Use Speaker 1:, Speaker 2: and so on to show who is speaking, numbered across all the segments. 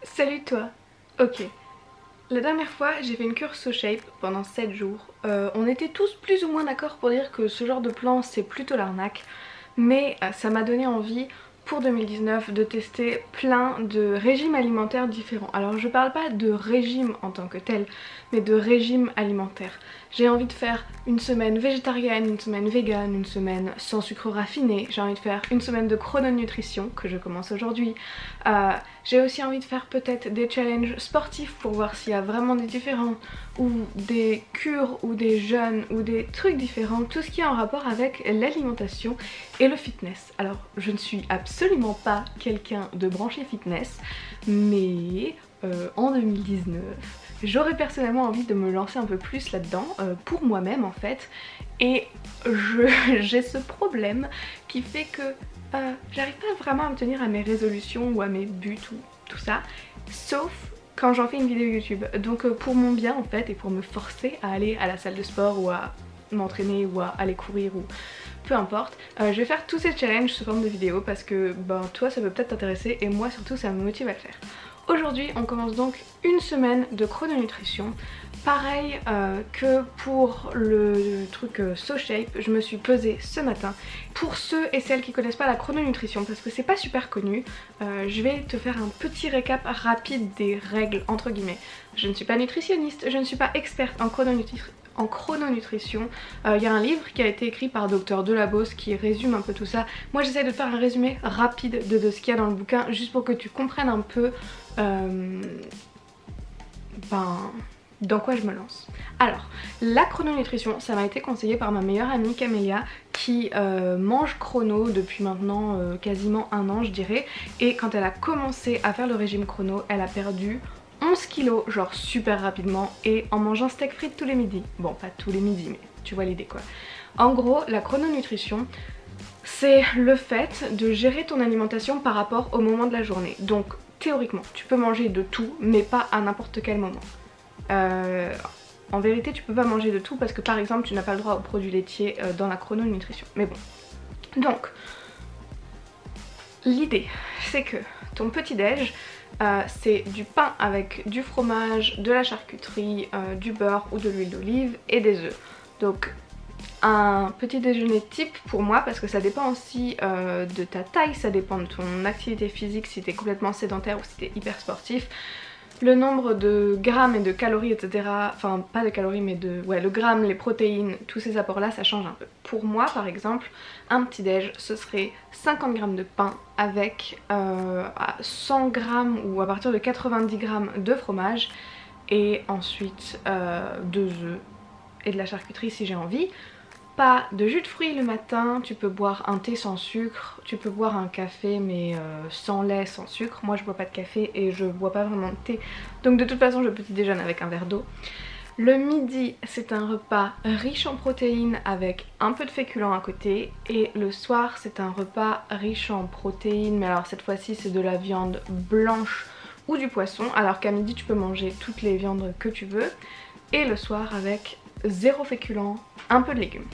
Speaker 1: Salut toi. Ok. La dernière fois j'ai fait une cure SoShape pendant 7 jours. On était tous plus ou moins d'accord pour dire que ce genre de plan c'est plutôt l'arnaque. Mais ça m'a donné envie pour 2019 de tester plein de régimes alimentaires différents. Alors je parle pas de régime en tant que tel, mais de régime alimentaire. J'ai envie de faire une semaine végétarienne, une semaine végane, une semaine sans sucre raffiné. J'ai envie de faire une semaine de chrononutrition que je commence aujourd'hui. J'ai aussi envie de faire peut-être des challenges sportifs pour voir s'il y a vraiment des différents, ou des cures ou des jeûnes ou des trucs différents, tout ce qui est en rapport avec l'alimentation et le fitness. Alors je ne suis absolument pas quelqu'un de branché fitness, mais en 2019 j'aurais personnellement envie de me lancer un peu plus là-dedans pour moi-même en fait, et j'ai ce problème qui fait que j'arrive pas vraiment à me tenir à mes résolutions ou à mes buts ou tout ça, sauf quand j'en fais une vidéo YouTube. Donc pour mon bien en fait, et pour me forcer à aller à la salle de sport ou à m'entraîner ou à aller courir ou peu importe, je vais faire tous ces challenges sous forme de vidéo parce que ben toi ça peut peut-être t'intéresser et moi surtout ça me motive à le faire. Aujourd'hui on commence donc une semaine de chrononutrition. Pareil que pour le truc SoShape, je me suis pesée ce matin. Pour ceux et celles qui connaissent pas la chrononutrition, parce que c'est pas super connu, je vais te faire un petit récap rapide des règles entre guillemets. Je ne suis pas nutritionniste, je ne suis pas experte en chrononutrition. Il y a un livre qui a été écrit par Dr Delabos qui résume un peu tout ça. Moi j'essaie de faire un résumé rapide de ce qu'il y a dans le bouquin, juste pour que tu comprennes un peu dans quoi je me lance. Alors, la chrononutrition, ça m'a été conseillé par ma meilleure amie Camélia qui mange chrono depuis maintenant quasiment un an je dirais, et quand elle a commencé à faire le régime chrono, elle a perdu 11 kilos genre super rapidement et en mangeant steak frites tous les midis. Bon, pas tous les midis mais tu vois l'idée quoi. En gros, la chrononutrition c'est le fait de gérer ton alimentation par rapport au moment de la journée. Donc théoriquement, tu peux manger de tout mais pas à n'importe quel moment. En vérité tu peux pas manger de tout parce que par exemple tu n'as pas le droit aux produits laitiers dans la chrononutrition, mais bon. Donc l'idée c'est que ton petit déj c'est du pain avec du fromage, de la charcuterie, du beurre ou de l'huile d'olive et des œufs. Donc un petit déjeuner type pour moi, parce que ça dépend aussi de ta taille, ça dépend de ton activité physique, si t'es complètement sédentaire ou si t'es hyper sportif. Le nombre de grammes et de calories etc, enfin pas de calories mais de le gramme, les protéines, tous ces apports là ça change un peu. Pour moi par exemple, un petit déj ce serait 50 grammes de pain avec 100 grammes ou à partir de 90 grammes de fromage, et ensuite 2 œufs et de la charcuterie si j'ai envie. Pas de jus de fruits le matin, tu peux boire un thé sans sucre, tu peux boire un café mais sans lait, sans sucre. Moi je bois pas de café et je bois pas vraiment de thé, donc de toute façon je petit déjeune avec un verre d'eau. Le midi c'est un repas riche en protéines avec un peu de féculents à côté, et le soir c'est un repas riche en protéines, mais alors cette fois-ci c'est de la viande blanche ou du poisson, alors qu'à midi tu peux manger toutes les viandes que tu veux, et le soir avec zéro féculent, un peu de légumes.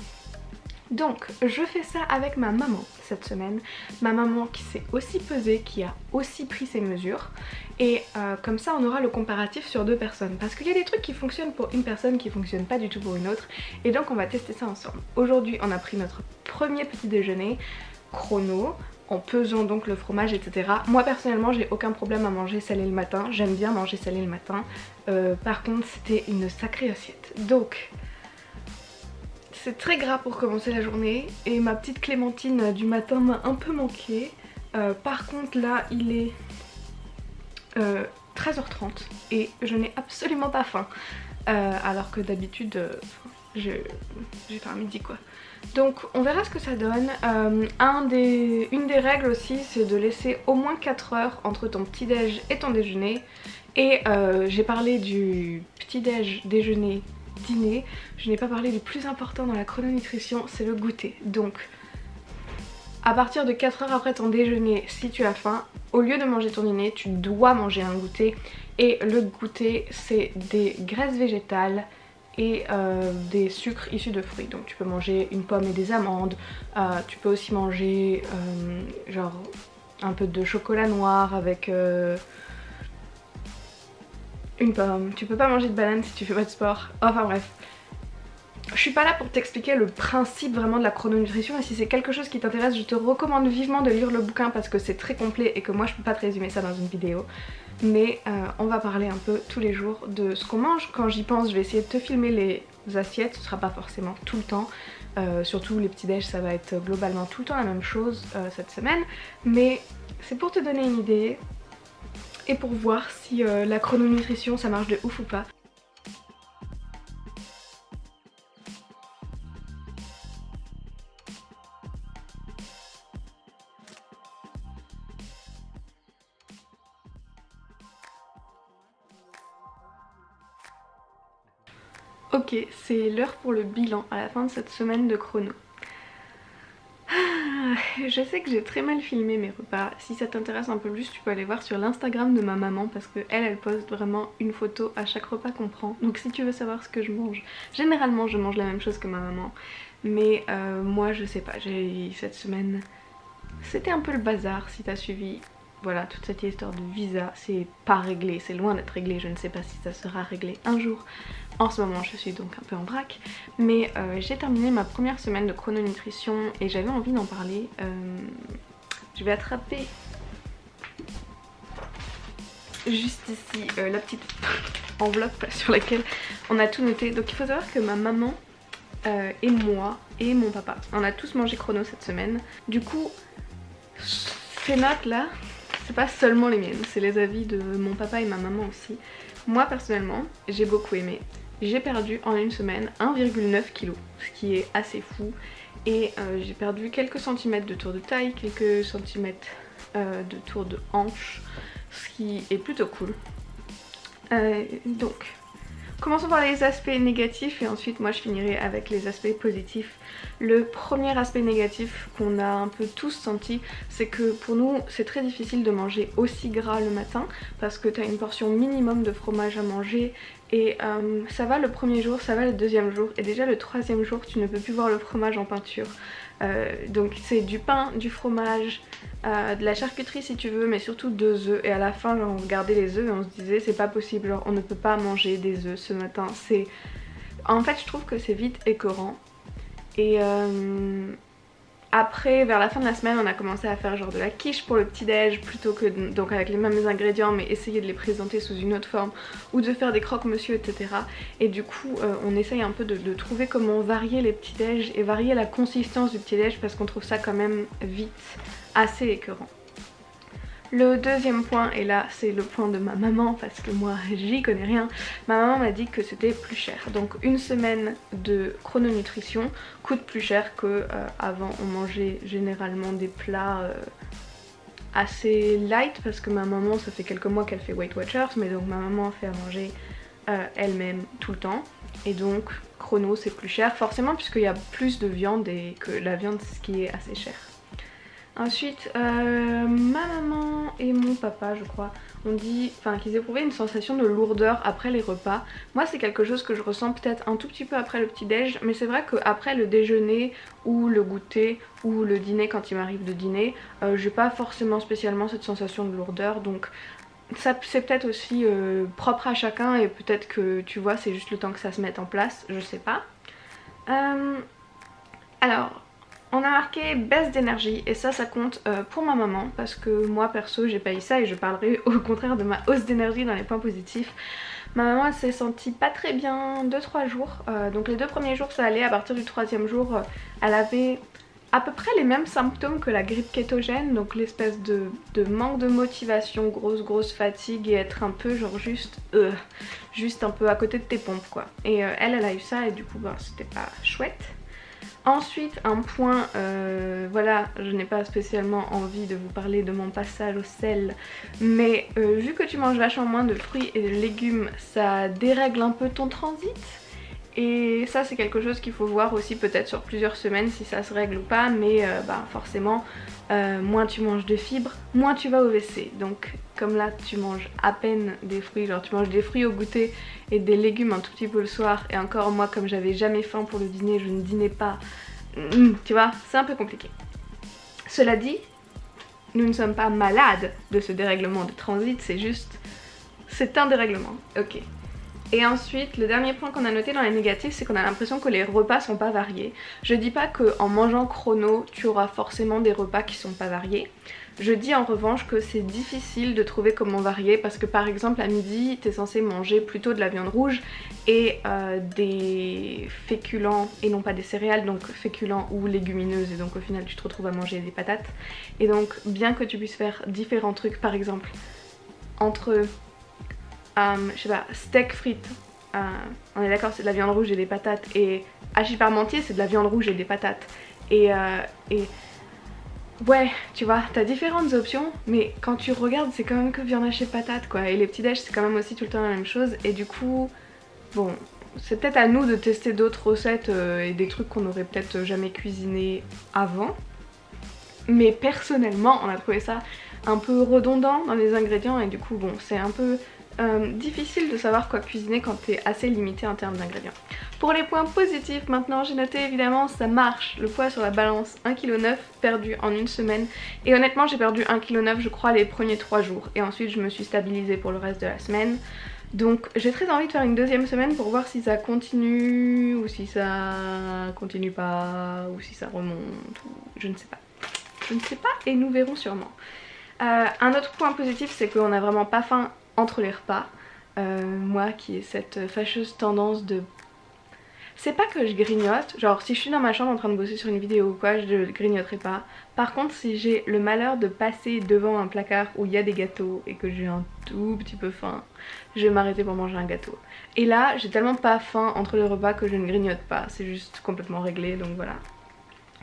Speaker 1: Donc je fais ça avec ma maman cette semaine, ma maman qui s'est aussi pesée, qui a aussi pris ses mesures, et comme ça on aura le comparatif sur deux personnes, parce qu'il y a des trucs qui fonctionnent pour une personne qui fonctionnent pas du tout pour une autre, et donc on va tester ça ensemble. Aujourd'hui on a pris notre premier petit déjeuner chrono en pesant donc le fromage etc. Moi personnellement j'ai aucun problème à manger salé le matin, j'aime bien manger salé le matin, par contre c'était une sacrée assiette. Donc c'est très gras pour commencer la journée et ma petite clémentine du matin m'a un peu manqué. Par contre là il est 13h30 et je n'ai absolument pas faim, alors que d'habitude j'ai fait un midi quoi. Donc on verra ce que ça donne. Une des règles aussi c'est de laisser au moins 4 heures entre ton petit déj et ton déjeuner. Et j'ai parlé du petit déj, déjeuner, dîner, je n'ai pas parlé du plus important dans la chrononutrition, c'est le goûter. Donc à partir de 4 heures après ton déjeuner, si tu as faim, au lieu de manger ton dîner, tu dois manger un goûter. Et le goûter c'est des graisses végétales et des sucres issus de fruits. Donc tu peux manger une pomme et des amandes, tu peux aussi manger genre un peu de chocolat noir avec une pomme, tu peux pas manger de banane si tu fais pas de sport, enfin bref. Je suis pas là pour t'expliquer le principe vraiment de la chrononutrition et si c'est quelque chose qui t'intéresse je te recommande vivement de lire le bouquin parce que c'est très complet et que moi je peux pas te résumer ça dans une vidéo. Mais on va parler un peu tous les jours de ce qu'on mange. Quand j'y pense je vais essayer de te filmer les assiettes, ce sera pas forcément tout le temps. Surtout les petits déj ça va être globalement tout le temps la même chose cette semaine. Mais c'est pour te donner une idée et pour voir si la chrononutrition ça marche de ouf ou pas. Ok, c'est l'heure pour le bilan à la fin de cette semaine de chrono. Je sais que j'ai très mal filmé mes repas. Si ça t'intéresse un peu plus, tu peux aller voir sur l'Instagram de ma maman parce que elle poste vraiment une photo à chaque repas qu'on prend. Donc si tu veux savoir ce que je mange, généralement je mange la même chose que ma maman. Mais moi je sais pas, cette semaine c'était un peu le bazar si t'as suivi. Voilà, toute cette histoire de visa, c'est pas réglé, c'est loin d'être réglé, je ne sais pas si ça sera réglé un jour. En ce moment je suis donc un peu en vrac, mais j'ai terminé ma première semaine de chrononutrition et j'avais envie d'en parler. Je vais attraper juste ici la petite enveloppe sur laquelle on a tout noté. Donc il faut savoir que ma maman et moi et mon papa, on a tous mangé chrono cette semaine. Du coup, ces notes là, c'est pas seulement les miennes, c'est les avis de mon papa et ma maman aussi. Moi personnellement, j'ai beaucoup aimé. J'ai perdu en une semaine 1,9 kg, ce qui est assez fou. Et j'ai perdu quelques centimètres de tour de taille, quelques centimètres de tour de hanche, ce qui est plutôt cool. Donc, commençons par les aspects négatifs et ensuite moi je finirai avec les aspects positifs. Le premier aspect négatif qu'on a un peu tous senti, c'est que pour nous c'est très difficile de manger aussi gras le matin parce que tu as une portion minimum de fromage à manger et ça va le premier jour, ça va le deuxième jour et déjà le troisième jour tu ne peux plus voir le fromage en peinture. Donc c'est du pain, du fromage, de la charcuterie si tu veux, mais surtout 2 œufs. Et à la fin genre, on regardait les œufs et on se disait c'est pas possible, genre on ne peut pas manger des œufs ce matin. En fait je trouve que c'est vite écœurant. Et après vers la fin de la semaine on a commencé à faire genre de la quiche pour le petit déj plutôt que donc avec les mêmes ingrédients mais essayer de les présenter sous une autre forme ou de faire des croque-monsieur etc. Et du coup on essaye un peu de trouver comment varier les petits déj et varier la consistance du petit déj parce qu'on trouve ça quand même vite assez écœurant. Le deuxième point, et là c'est le point de ma maman parce que moi j'y connais rien, ma maman m'a dit que c'était plus cher. Donc une semaine de chrononutrition coûte plus cher que avant on mangeait généralement des plats assez light parce que ma maman ça fait quelques mois qu'elle fait Weight Watchers mais donc ma maman fait à manger elle-même tout le temps et donc chrono c'est plus cher forcément puisqu'il y a plus de viande et que la viande c'est ce qui est assez cher. Ensuite, ma maman et mon papa, je crois, ont dit qu'ils éprouvaient une sensation de lourdeur après les repas. Moi, c'est quelque chose que je ressens peut-être un tout petit peu après le petit-déj, mais c'est vrai qu'après le déjeuner ou le goûter ou le dîner, quand il m'arrive de dîner, j'ai pas forcément spécialement cette sensation de lourdeur. Donc, ça c'est peut-être aussi propre à chacun et peut-être que tu vois, c'est juste le temps que ça se mette en place, je sais pas. Alors... on a marqué baisse d'énergie et ça compte pour ma maman parce que moi perso j'ai pas eu ça et je parlerai au contraire de ma hausse d'énergie dans les points positifs. Ma maman elle s'est sentie pas très bien 2-3 jours, donc les 2 premiers jours ça allait, à partir du 3e jour elle avait à peu près les mêmes symptômes que la grippe kétogène, donc l'espèce de manque de motivation, grosse fatigue et être un peu genre juste un peu à côté de tes pompes quoi. Et elle a eu ça et du coup c'était pas chouette. Ensuite un point, voilà je n'ai pas spécialement envie de vous parler de mon passage au sel mais vu que tu manges vachement moins de fruits et de légumes ça dérègle un peu ton transit et ça c'est quelque chose qu'il faut voir aussi peut-être sur plusieurs semaines si ça se règle ou pas mais forcément moins tu manges de fibres, moins tu vas au WC. Donc comme là tu manges à peine des fruits, genre tu manges des fruits au goûter et des légumes un tout petit peu le soir et encore moi comme j'avais jamais faim pour le dîner, je ne dînais pas, tu vois, c'est un peu compliqué. Cela dit, nous ne sommes pas malades de ce dérèglement de transit, c'est juste c'est un dérèglement. Ok. Et ensuite, le dernier point qu'on a noté dans les négatifs, c'est qu'on a l'impression que les repas sont pas variés. Je dis pas qu'en mangeant chrono, tu auras forcément des repas qui sont pas variés. Je dis en revanche que c'est difficile de trouver comment varier parce que par exemple à midi, t'es censé manger plutôt de la viande rouge et des féculents et non pas des céréales, donc féculents ou légumineuses, et donc au final tu te retrouves à manger des patates. Et donc bien que tu puisses faire différents trucs, par exemple entre je sais pas, steak frites, on est d'accord, c'est de la viande rouge et des patates, et hachis parmentier c'est de la viande rouge et des patates, et ouais, tu vois, t'as différentes options, mais quand tu regardes c'est quand même que viande hachée patate quoi, et les petits déj c'est quand même aussi tout le temps la même chose, et du coup, bon, c'est peut-être à nous de tester d'autres recettes et des trucs qu'on n'aurait peut-être jamais cuisiné avant, mais personnellement on a trouvé ça un peu redondant dans les ingrédients, et du coup bon, c'est un peu difficile de savoir quoi cuisiner quand t'es assez limité en termes d'ingrédients. Pour les points positifs maintenant, j'ai noté évidemment ça marche, le poids sur la balance 1,9 kg perdu en une semaine, et honnêtement j'ai perdu 1,9 kg je crois les premiers 3 jours, et ensuite je me suis stabilisée pour le reste de la semaine. Donc j'ai très envie de faire une deuxième semaine pour voir si ça continue ou si ça continue pas ou si ça remonte, ou je ne sais pas. Je ne sais pas, et nous verrons sûrement. Un autre point positif c'est qu'on n'a vraiment pas faim entre les repas. Moi qui ai cette fâcheuse tendance de... C'est pas que je grignote, genre si je suis dans ma chambre en train de bosser sur une vidéo ou quoi, je grignoterai pas. Par contre si j'ai le malheur de passer devant un placard où il y a des gâteaux et que j'ai un tout petit peu faim, je vais m'arrêter pour manger un gâteau. Et là j'ai tellement pas faim entre les repas que je ne grignote pas, c'est juste complètement réglé, donc voilà.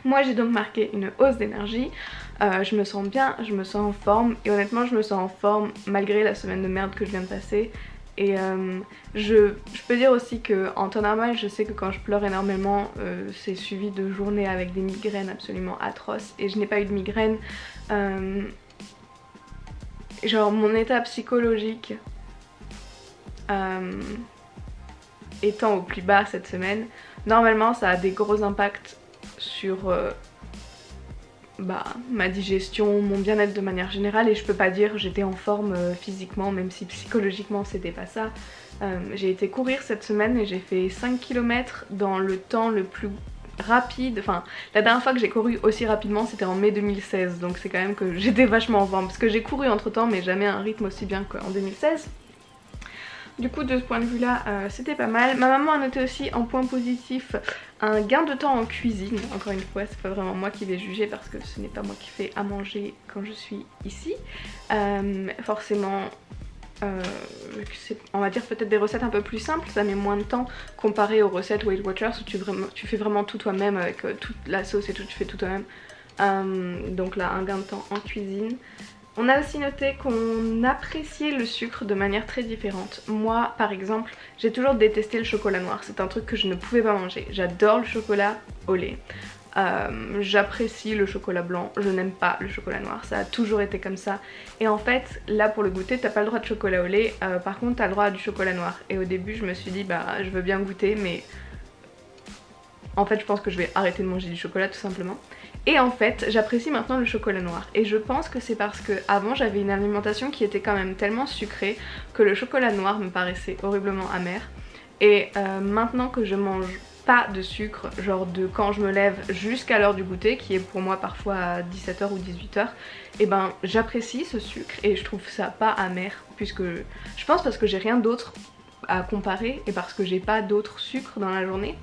Speaker 1: Moi j'ai donc marqué une hausse d'énergie, je me sens bien, je me sens en forme, et honnêtement je me sens en forme malgré la semaine de merde que je viens de passer. Et je peux dire aussi que en temps normal je sais que quand je pleure énormément c'est suivi de journées avec des migraines absolument atroces, et je n'ai pas eu de migraine. Genre mon état psychologique étant au plus bas cette semaine, normalement ça a des gros impacts sur ma digestion, mon bien-être de manière générale, et je peux pas dire j'étais en forme physiquement, même si psychologiquement c'était pas ça. J'ai été courir cette semaine et j'ai fait 5 km dans le temps le plus rapide, enfin la dernière fois que j'ai couru aussi rapidement c'était en mai 2016, donc c'est quand même que j'étais vachement en forme, parce que j'ai couru entre temps mais jamais à un rythme aussi bien qu'en 2016. Du coup de ce point de vue là c'était pas mal. Ma maman a noté aussi en point positif un gain de temps en cuisine. Encore une fois c'est pas vraiment moi qui vais juger parce que ce n'est pas moi qui fais à manger quand je suis ici. Forcément on va dire peut-être des recettes un peu plus simples, ça met moins de temps comparé aux recettes Weight Watchers où tu fais vraiment tout toi-même avec toute la sauce et tout, tu fais tout toi-même. Donc là un gain de temps en cuisine. On a aussi noté qu'on appréciait le sucre de manière très différente. Moi par exemple j'ai toujours détesté le chocolat noir, c'est un truc que je ne pouvais pas manger. J'adore le chocolat au lait, j'apprécie le chocolat blanc, je n'aime pas le chocolat noir, ça a toujours été comme ça. Et en fait là pour le goûter t'as pas le droit de chocolat au lait, par contre t'as le droit à du chocolat noir. Et au début je me suis dit bah je veux bien goûter, mais en fait je pense que je vais arrêter de manger du chocolat tout simplement. Et en fait j'apprécie maintenant le chocolat noir, et je pense que c'est parce que avant j'avais une alimentation qui était quand même tellement sucrée que le chocolat noir me paraissait horriblement amer. Et maintenant que je mange pas de sucre, genre de quand je me lève jusqu'à l'heure du goûter, qui est pour moi parfois à 17 h ou 18 h, et ben j'apprécie ce sucre et je trouve ça pas amer, puisque je pense parce que j'ai rien d'autre à comparer et parce que j'ai pas d'autres sucres dans la journée,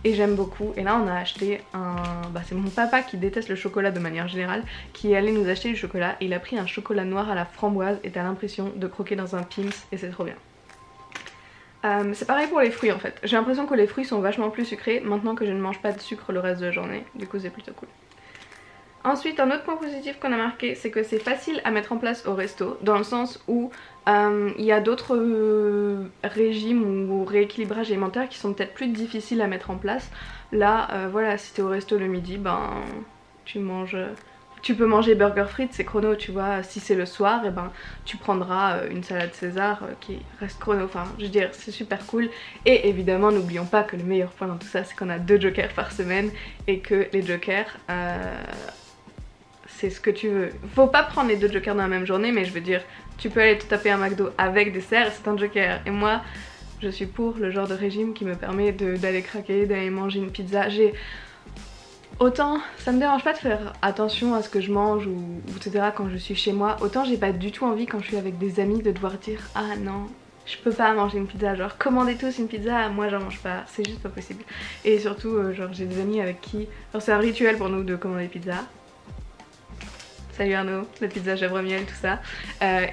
Speaker 1: et j'aime beaucoup. Et là on a acheté un... c'est mon papa qui déteste le chocolat de manière générale qui est allé nous acheter du chocolat, et il a pris un chocolat noir à la framboise et t'as l'impression de croquer dans un Pim's et c'est trop bien. C'est pareil pour les fruits en fait, j'ai l'impression que les fruits sont vachement plus sucrés maintenant que je ne mange pas de sucre le reste de la journée, du coup c'est plutôt cool. Ensuite un autre point positif qu'on a marqué c'est que c'est facile à mettre en place au resto, dans le sens où il y a d'autres régimes ou rééquilibrages alimentaires qui sont peut-être plus difficiles à mettre en place. Là voilà, si t'es au resto le midi, ben tu peux manger burger frites, c'est chrono, tu vois. Si c'est le soir, et ben tu prendras une salade César qui reste chrono, enfin je veux dire c'est super cool. Et évidemment n'oublions pas que le meilleur point dans tout ça c'est qu'on a 2 jokers par semaine, et que les jokers c'est ce que tu veux. Faut pas prendre les deux jokers dans la même journée, mais je veux dire, tu peux aller te taper un McDo avec dessert, c'est un joker. Et moi, je suis pour le genre de régime qui me permet d'aller craquer, d'aller manger une pizza. Autant ça me dérange pas de faire attention à ce que je mange ou etc. quand je suis chez moi, autant j'ai pas du tout envie quand je suis avec des amis de devoir dire ah non, je peux pas manger une pizza, genre commandez tous une pizza, moi j'en mange pas, c'est juste pas possible. Et surtout genre j'ai des amis avec qui, alors c'est un rituel pour nous de commander pizza. Salut Arnaud, la pizza chèvre miel, tout ça.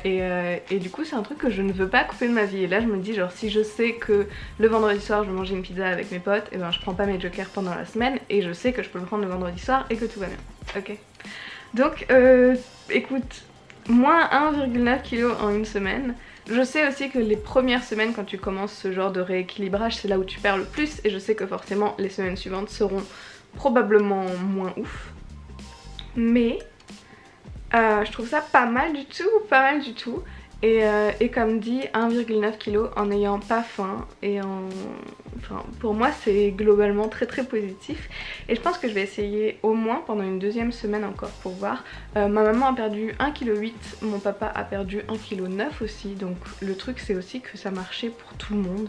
Speaker 1: Et du coup c'est un truc que je ne veux pas couper de ma vie. Et là je me dis genre si je sais que le vendredi soir je vais manger une pizza avec mes potes, et ben je prends pas mes jokers pendant la semaine et je sais que je peux le prendre le vendredi soir et que tout va bien. Ok. Donc écoute, moins 1,9 kg en une semaine. Je sais aussi que les premières semaines quand tu commences ce genre de rééquilibrage c'est là où tu perds le plus et je sais que forcément les semaines suivantes seront probablement moins ouf. Mais je trouve ça pas mal du tout, et comme dit 1,9 kg en n'ayant pas faim et enfin pour moi c'est globalement très positif et je pense que je vais essayer au moins pendant une deuxième semaine encore pour voir. Ma maman a perdu 1,8 kg, mon papa a perdu 1,9 kg aussi, donc le truc c'est aussi que ça marchait pour tout le monde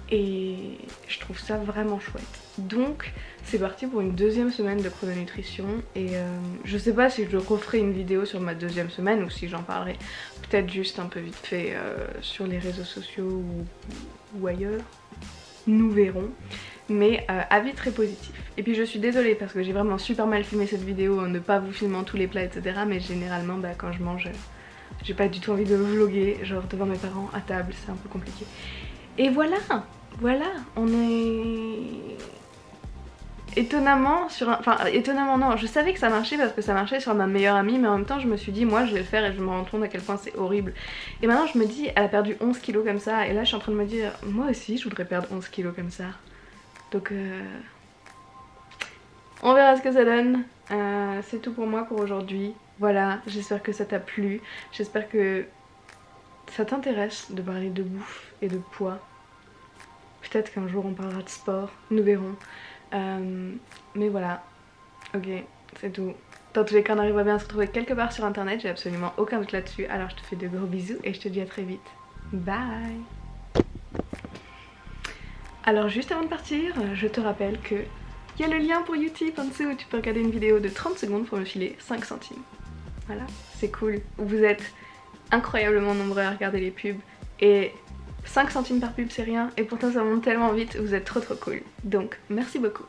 Speaker 1: et je trouve ça vraiment chouette. Donc c'est parti pour une deuxième semaine de chrononutrition et je sais pas si je referai une vidéo sur ma deuxième semaine ou si j'en parlerai peut-être juste un peu vite fait sur les réseaux sociaux ou ailleurs, nous verrons. Mais avis très positif. Et puis je suis désolée parce que j'ai vraiment super mal filmé cette vidéo en ne pas vous filmant tous les plats etc, mais généralement quand je mange j'ai pas du tout envie de vlogger genre devant mes parents à table, c'est un peu compliqué. Et voilà, on est étonnamment sur un... Enfin étonnamment non, je savais que ça marchait parce que ça marchait sur ma meilleure amie, mais en même temps je me suis dit moi je vais le faire et je me rends compte à quel point c'est horrible. Et maintenant je me dis elle a perdu 11 kilos comme ça et là je suis en train de me dire moi aussi je voudrais perdre 11 kilos comme ça. Donc on verra ce que ça donne. C'est tout pour moi pour aujourd'hui. Voilà, j'espère que ça t'a plu, j'espère que ça t'intéresse de parler de bouffe et de poids. Peut-être qu'un jour on parlera de sport, nous verrons. Mais voilà, ok, c'est tout. Dans tous les cas on arrivera bien à se retrouver quelque part sur internet, j'ai absolument aucun doute là-dessus. Alors je te fais de gros bisous et je te dis à très vite. Bye. Alors juste avant de partir, je te rappelle que il y a le lien pour Utip en dessous où tu peux regarder une vidéo de 30 secondes pour me filer 5 centimes. Voilà, c'est cool. Vous êtes incroyablement nombreux à regarder les pubs et 5 centimes par pub c'est rien et pourtant ça monte tellement vite, vous êtes trop cool. Donc merci beaucoup.